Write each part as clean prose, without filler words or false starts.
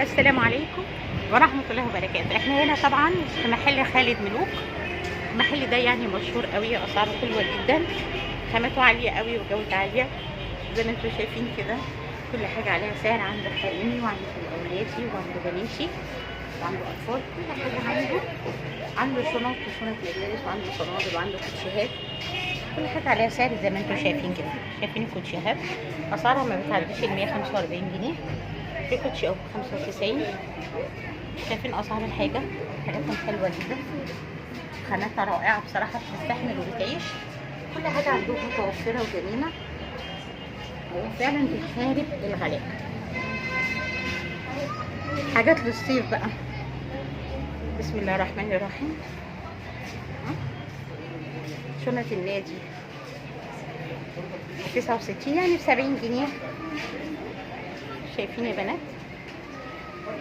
السلام عليكم ورحمة الله وبركاته. احنا هنا طبعا في محل خالد ملوك. المحل ده يعني مشهور قوي، اسعاره حلوة جدا، خامته عالية قوي وجودة عالية زي ما انتم شايفين كده. كل حاجة عليها سعر، عنده حريمي وعنده اولادي وعنده بناتي وعنده اطفال، كل حاجة عنده شنط وشنط مدارس وعنده صنادل وعنده كوتشيهات، كل حاجة عليها سعر زي ما انتم شايفين كده. شايفين الكوتشيهات اسعارها ما بتعديش ال 145 جنيه، في كوتشي او 95. شايفين اسعار الحاجه، حاجاتهم حلوه جدا، خاماتها رائعه بصراحه، بتستحمل وبتعيش. كل حاجه عندهم متوفره وجميله، وفعلا بتحارب الغلاء. حاجات للصيف بقى، بسم الله الرحمن الرحيم. شنط النادي 69 يعني ب70 جنيه. شايفين يا بنات؟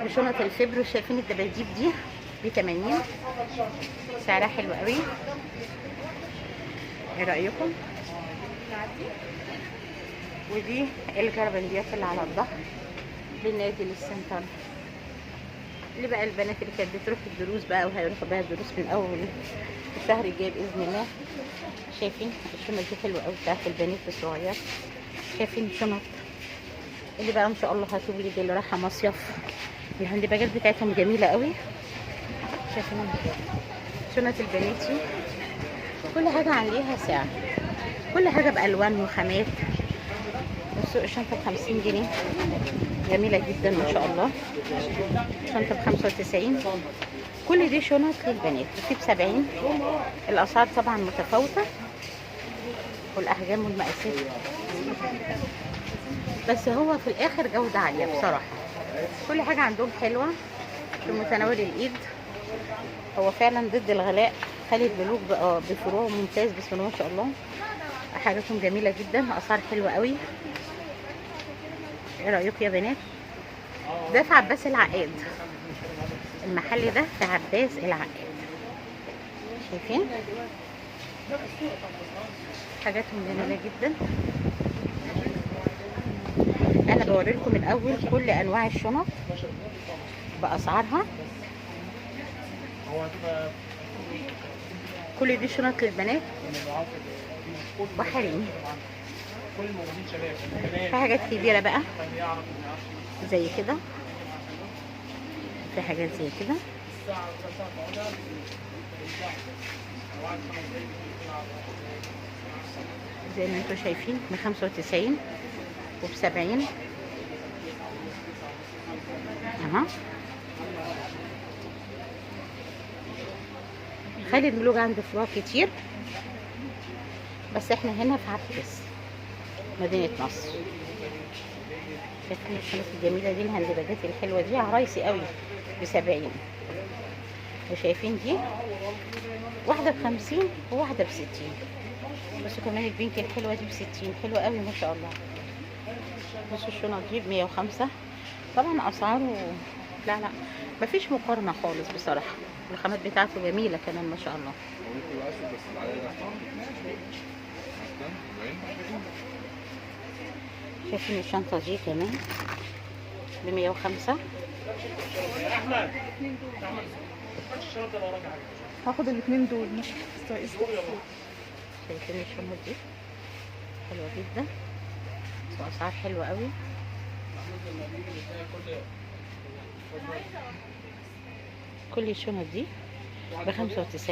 وشنط الفبر، شايفين الدباديب دي ب80، سعرها حلو قوي. ايه رايكم؟ ودي الجربنديات اللي على الظهر للنادي للسنتر، اللي بقى البنات اللي كانت بتروح الدروس بقى وهيروحوا بقى الدروس من اول الشهر الجاي باذن الله. شايفين الشنط دي حلوه قوي بتاعت البنات الصغير. شايفين الشنط اللي بقى ان شاء الله هتولد، اللي رايحه مصيف، الهاندباجات بتاعتهم جميله قوي. شايفين شنط البناتي، كل حاجه عليها سعر، كل حاجه بالوان وخامات. بصوا الشنطه ب50 جنيه، جميله جدا ما شاء الله. شنطه ب95. كل دي شنط للبنات، في ب70. الاسعار طبعا متفاوته والاحجام والمقاسات، بس هو في الاخر جوده عاليه بصراحه. كل حاجه عندهم حلوه في متناول الايد. هو فعلا ضد الغلاء. خالد ملوك بقى بفروع ممتاز، بسم الله ما شاء الله، حاجاتهم جميله جدا، اسعار حلوه قوي. ايه رايكم يا بنات؟ ده في عباس العقاد، المحل ده في عباس العقاد. شايفين حاجاتهم جميله جدا. انا بوري لكم الاول كل انواع الشنط باسعارها. كل دي شنط للبنات وحريمي. في حاجات كبيره بقى زي كده، في حاجات زي كده. زي ما انتم شايفين ب95 وب70. اها، خالد ملوك عنده فروع كتير، بس احنا هنا في عباس مدينة نصر. شايفين الشنط الجميلة دي، الهندباجات الحلوة دي عرايسي قوي ب70. وشايفين دي واحدة ب50 وواحدة ب60. بصوا كمان البينك الحلوة دي ب60، حلوة قوي ما شاء الله. بصوا الشنط دي ب105. طبعا اسعاره لا مفيش مقارنة خالص بصراحة، الخامات بتاعته جميلة كمان ما شاء الله. شايفين الشنطة دي كمان ب105. هاخد الاثنين دول. شايفين الشنط دي حلوة جدا، واسعار حلوة قوي. كل الشنط دي ب95.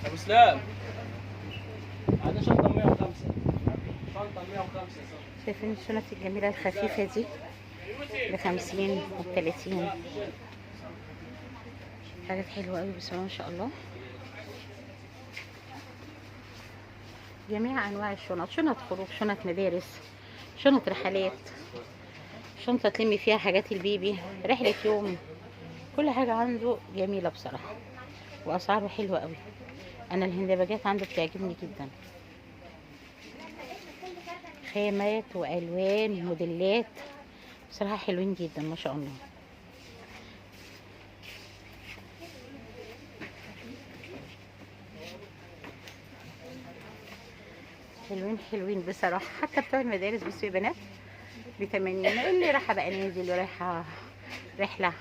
ابو اسلام عندنا شنطه 105. شنطه 105. شايفين الشنط الجميلة الخفيفة دي ب50 وب30. حاجات حلوة قوي بسم الله ما شاء الله. جميع انواع الشنط، شنط خروج، شنط مدارس، شنط رحلات، شنطة تلمي فيها حاجات البيبي، رحلة يوم، كل حاجة عنده جميلة بصراحة، واسعاره حلوة قوي. انا الهندباجات عنده بتعجبني جدا، خامات والوان وموديلات بصراحة حلوين جدا ما شاء الله. حلوين حلوين بصراحة، حتى بتوع المدارس بصوا يا بنات ب80، اللي رايحة بقى نازل ورايحة رحلة.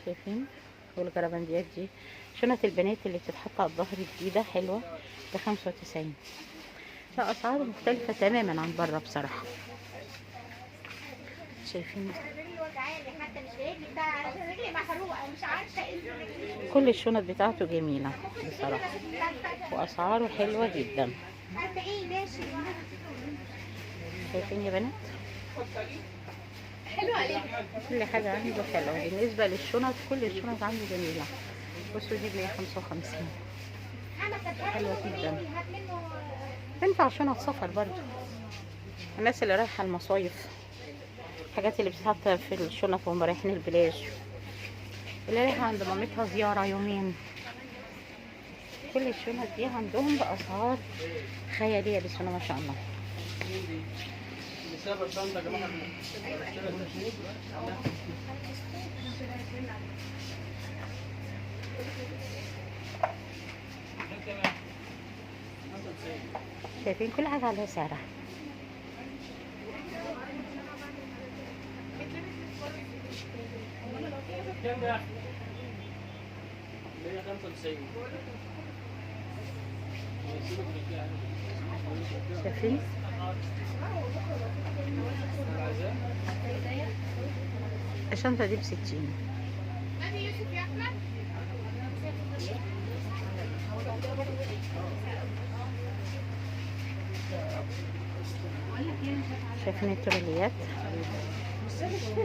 شايفين؟ والجرابنديات دي شنط البنات اللي بتتحط على الظهر جديدة حلوة ب95. لا أسعار مختلفة تماما عن بره بصراحة. شايفين كل الشنط بتاعته جميلة بصراحة وأسعاره حلوة جدا. شايفين يا بنات؟ كل حاجة عنده حلوة. بالنسبة للشنط كل الشنط عنده جميلة. بصوا دي ب155 حلوة جدا، تنفع شنط سفر برضو الناس اللي رايحة المصايف، الحاجات اللي بتتحط في الشنط وهم رايحين البلاج، اللي رايحة عند مامتها زيارة يومين. كل الشنط دي عندهم بأسعار خيالية بسم الله ما شاء الله. شايفين كل حاجة عليها سعرها. كام ده؟ 195. شايفين؟ الشنطة دي ب60. شايفين التروليات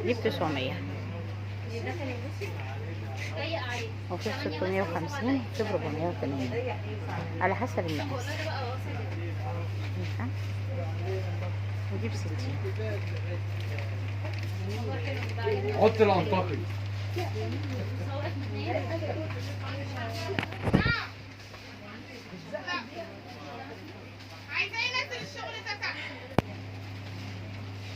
دي ب900 وفي 650 في 480 على حسب المقاس. ودي ب60. حط الانطاقي.